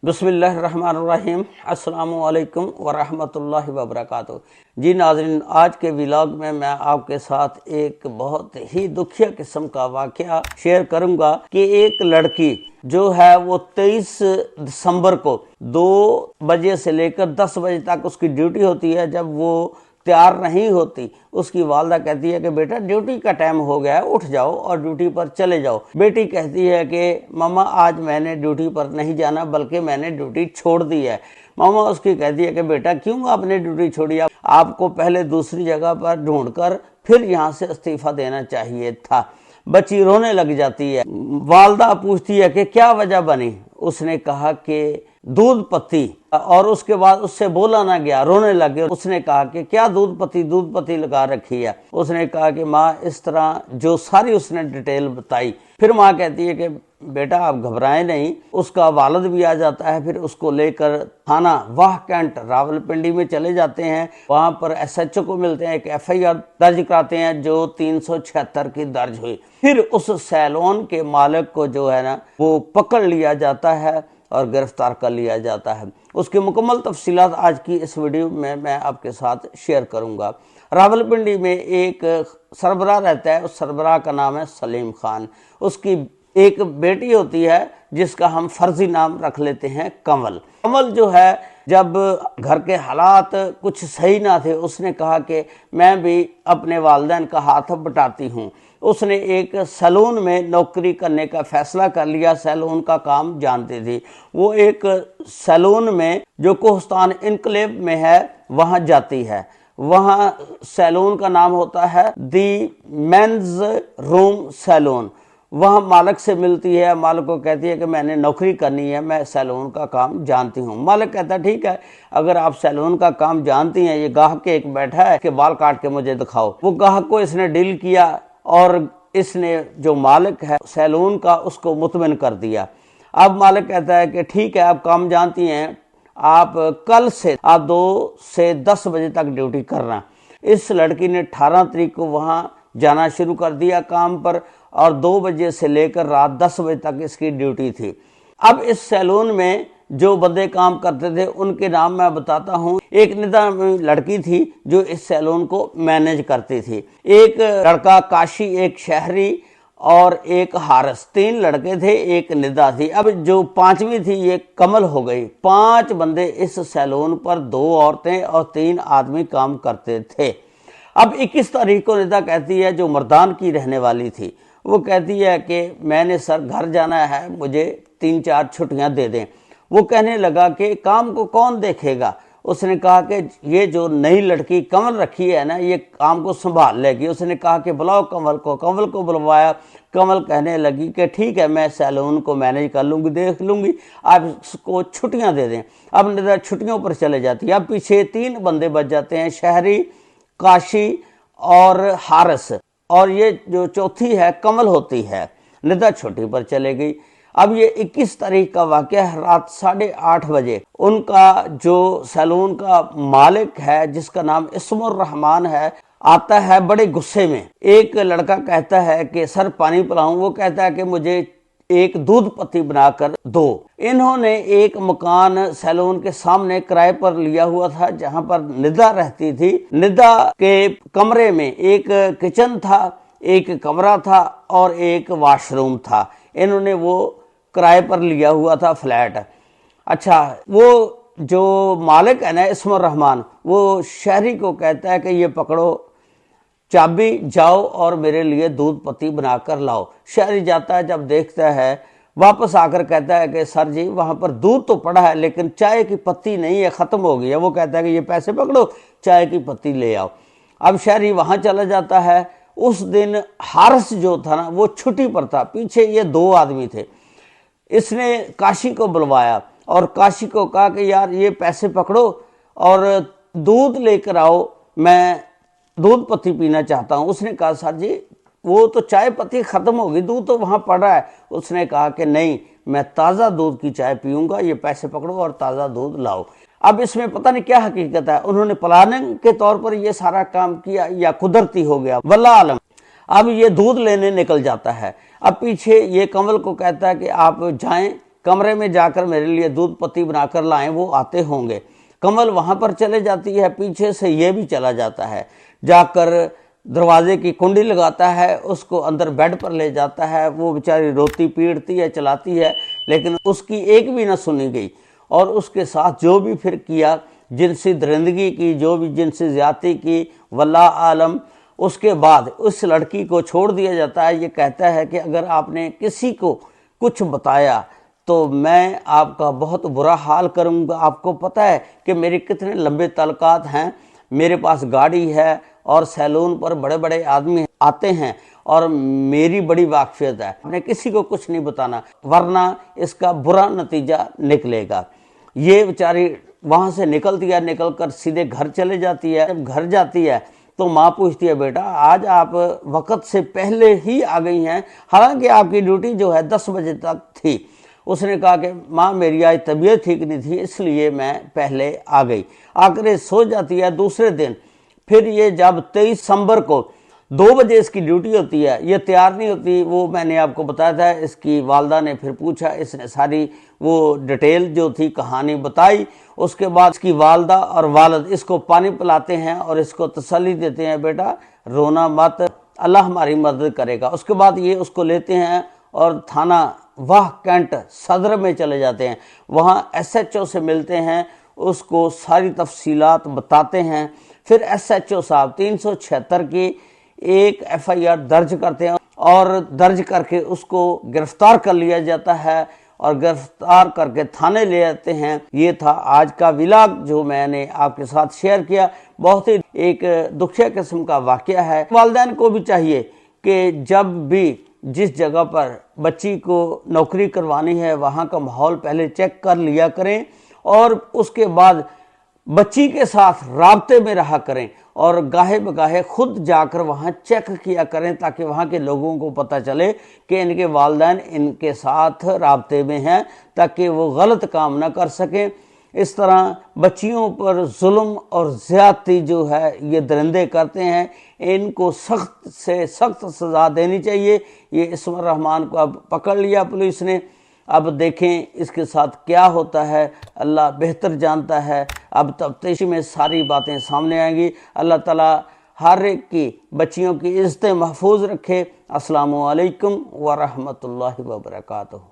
बिस्मिल्लाहिर्रहमानिर्रहीम। अस्सलामु अलैकुम वरहमतुल्लाहि वबरकातुहू। जी नाज़रीन, आज के व्लॉग में मैं आपके साथ एक बहुत ही दुखिया किस्म का वाक़या शेयर करूंगा कि एक लड़की जो है वो 23 दिसंबर को 2 बजे से लेकर 10 बजे तक उसकी ड्यूटी होती है। जब वो तैयार नहीं होती, उसकी वालदा कहती है कि बेटा ड्यूटी का टाइम हो गया है, उठ जाओ और ड्यूटी पर चले जाओ। बेटी कहती है कि मम्मा आज मैंने ड्यूटी पर नहीं जाना, बल्कि मैंने ड्यूटी छोड़ दी है। मामा उसकी कहती है कि बेटा क्यों आपने ड्यूटी छोड़ी, आपको पहले दूसरी जगह पर ढूंढकर फिर यहाँ से इस्तीफा देना चाहिए था। बच्ची रोने लग जाती है। वालदा पूछती है कि क्या वजह बनी। उसने कहा कि दूध पत्ती, और उसके बाद उससे बोला ना गया, रोने लगे। उसने कहा कि क्या दूध पत्ती लगा रखी है। उसने कहा कि माँ इस तरह, जो सारी उसने डिटेल बताई। फिर माँ कहती है कि बेटा आप घबराएं नहीं। उसका वालिद भी आ जाता है। फिर उसको लेकर थाना वाह कैंट रावलपिंडी में चले जाते हैं। वहां पर SHO को मिलते हैं, एक FIR दर्ज कराते हैं जो 376 की दर्ज हुई। फिर उस सैलून के मालिक को जो है ना वो पकड़ लिया जाता है और गिरफ्तार कर लिया जाता है। उसकी मुकम्मल तफसीलात आज की इस वीडियो में मैं आपके साथ शेयर करूंगा। रावलपिंडी में एक सरबराह रहता है, उस सरबराह का नाम है सलीम खान। उसकी एक बेटी होती है जिसका हम फर्जी नाम रख लेते हैं कमल। कमल जो है, जब घर के हालात कुछ सही ना थे, उसने कहा कि मैं भी अपने वालिदैन का हाथ बटाती हूँ। उसने एक सैलून में नौकरी करने का फैसला कर लिया। सैलून का काम जानती थी। वो एक सैलून में जो कोहस्तान इनकलेव में है वहां जाती है। वहां सैलून का नाम होता है दी मेंस रूम सैलून। वह मालिक से मिलती है। मालिक को कहती है कि मैंने नौकरी करनी है, मैं सैलून का काम जानती हूँ। मालिक कहता है ठीक है, अगर आप सैलून का काम जानती हैं, ये गाहक के एक बैठा है कि बाल काट के मुझे दिखाओ। वो गाहक को इसने डील किया और इसने जो मालिक है सैलून का उसको मुतमिन कर दिया। अब मालिक कहता है कि ठीक है, आप काम जानती हैं, आप कल से आप 2 से 10 बजे तक ड्यूटी करना। इस लड़की ने 18 तारीख को वहां जाना शुरू कर दिया काम पर, और 2 बजे से लेकर रात 10 बजे तक इसकी ड्यूटी थी। अब इस सैलून में जो बंदे काम करते थे उनके नाम मैं बताता हूँ। एक निदा लड़की थी जो इस सैलून को मैनेज करती थी। एक लड़का काशी, एक शहरी और एक हारस, 3 लड़के थे, एक निदा थी। अब जो 5वीं थी ये कमल हो गई। 5 बंदे इस सैलून पर, 2 औरतें और 3 आदमी काम करते थे। अब 21 तारीख को निदा कहती है, जो मर्दान की रहने वाली थी, वो कहती है कि मैंने सर घर जाना है, मुझे 3-4 छुट्टियां दे दें। वो कहने लगा कि काम को कौन देखेगा। उसने कहा कि ये जो नई लड़की कमल रखी है ना, ये काम को संभाल लेगी। उसने कहा कि बुलाओ कमल को। कमल को बुलवाया। कमल कहने लगी कि ठीक है, मैं सैलून को मैनेज कर लूंगी, देख लूंगी, आप इसको छुट्टियां दे दें। अब निदा छुट्टियों पर चले जाती है। अब पीछे 3 बंदे बच जाते हैं, शहरी, काशी और हारस, और ये जो चौथी है कमल होती है। निदा छुट्टी पर चले गई। अब ये 21 तारीख का वाकया है। रात 8:30 बजे उनका जो सैलून का मालिक है, जिसका नाम इस्मुर रहमान है, आता है बड़े गुस्से में। एक लड़का कहता है कि सर पानी पिलाऊं। वो कहता है कि मुझे एक दूध पत्ती बनाकर दो। इन्होंने एक मकान सैलून के सामने किराए पर लिया हुआ था जहां पर निदा रहती थी। निदा के कमरे में एक किचन था, एक कमरा था और एक वॉशरूम था। इन्होंने वो किराए पर लिया हुआ था फ्लैट। अच्छा, वो जो मालिक है ना इस्मुर रहमान, वो शहरी को कहता है कि ये पकड़ो चाबी, जाओ और मेरे लिए दूध पत्ती बनाकर लाओ। शहरी जाता है, जब देखता है वापस आकर कहता है कि सर जी वहां पर दूध तो पड़ा है लेकिन चाय की पत्ती नहीं है, खत्म हो गई है। वो कहता है कि ये पैसे पकड़ो, चाय की पत्ती ले आओ। अब शहरी वहां चला जाता है। उस दिन हारस जो था ना वो छुट्टी पर था। पीछे ये 2 आदमी थे। इसने काशी को बुलवाया और काशी को कहा कि यार ये पैसे पकड़ो और दूध लेकर आओ, मैं दूध पत्ती पीना चाहता हूं। उसने कहा सर जी वो तो चाय पत्ती खत्म हो गई, दूध तो वहां पड़ा है। उसने कहा कि नहीं, मैं ताज़ा दूध की चाय पीऊंगा, ये पैसे पकड़ो और ताज़ा दूध लाओ। अब इसमें पता नहीं क्या हकीकत है, उन्होंने प्लानिंग के तौर पर ये सारा काम किया या कुदरती हो गया, वल्लाह आलम। अब ये दूध लेने निकल जाता है। अब पीछे ये कमल को कहता है कि आप जाएं कमरे में जाकर मेरे लिए दूध पत्ती बनाकर लाएं, वो आते होंगे। कमल वहां पर चले जाती है, पीछे से ये भी चला जाता है, जाकर दरवाजे की कुंडी लगाता है, उसको अंदर बेड पर ले जाता है। वो बेचारी रोती पीटती है, चलाती है, लेकिन उसकी एक भी ना सुनी गई। और उसके साथ जो भी फिर किया, जिनसी दरिंदगी की, जो भी जिनसी ज्यादती की, वल्लाह आलम। उसके बाद उस लड़की को छोड़ दिया जाता है। ये कहता है कि अगर आपने किसी को कुछ बताया तो मैं आपका बहुत बुरा हाल करूंगा। आपको पता है कि मेरे कितने लंबे तलकात हैं, मेरे पास गाड़ी है और सैलून पर बड़े बड़े आदमी आते हैं और मेरी बड़ी वाकफियत है। आपने किसी को कुछ नहीं बताना, वरना इसका बुरा नतीजा निकलेगा। ये बेचारी वहां से निकलती है, निकलकर सीधे घर चले जाती है। जब घर जाती है तो माँ पूछती है, बेटा आज आप वक्त से पहले ही आ गई हैं, हालांकि आपकी ड्यूटी जो है 10 बजे तक थी। उसने कहा कि माँ मेरी आज तबीयत ठीक नहीं थी, इसलिए मैं पहले आ गई। आकर ये सो जाती है। दूसरे दिन फिर ये जब 23 दिसंबर को 2 बजे इसकी ड्यूटी होती है, ये तैयार नहीं होती। वो मैंने आपको बताया था, इसकी वालदा ने फिर पूछा, इसने सारी वो डिटेल जो थी कहानी बताई। उसके बाद इसकी वालदा और वालिद इसको पानी पिलाते हैं और इसको तसल्ली देते हैं, बेटा रोना मत, अल्लाह हमारी मदद करेगा। उसके बाद ये उसको लेते हैं और थाना वाह कैंट सदर में चले जाते हैं। वहाँ SHO से मिलते हैं, उसको सारी तफसीलात बताते हैं। फिर SHO साहब 376 की एक FIR दर्ज करते हैं और दर्ज करके उसको गिरफ्तार कर लिया जाता है और गिरफ्तार करके थाने ले जाते हैं। ये था आज का व्लॉग जो मैंने आपके साथ शेयर किया। बहुत ही एक दुखिया किस्म का वाकया है। वालिदैन को भी चाहिए कि जब भी जिस जगह पर बच्ची को नौकरी करवानी है वहाँ का माहौल पहले चेक कर लिया करें और उसके बाद बच्ची के साथ राब्ते में रहा करें और गाहे बगाहे खुद जाकर वहाँ चेक किया करें, ताकि वहाँ के लोगों को पता चले कि इनके वालिदैन इनके साथ राब्ते में हैं, ताकि वो गलत काम ना कर सकें। इस तरह बच्चियों पर जुल्म और ज़्यादती जो है ये दरिंदे करते हैं, इनको सख्त से सख्त सज़ा देनी चाहिए। ये इस्मत रहमान को अब पकड़ लिया पुलिस ने, अब देखें इसके साथ क्या होता है, अल्लाह बेहतर जानता है। अब तफ्तीश में सारी बातें सामने आएंगी। अल्लाह ताला हर एक की बच्चियों की इज्जतें महफूज रखे। अस्सलामु अलैकुम व रहमतुल्लाहि व बरकातहू।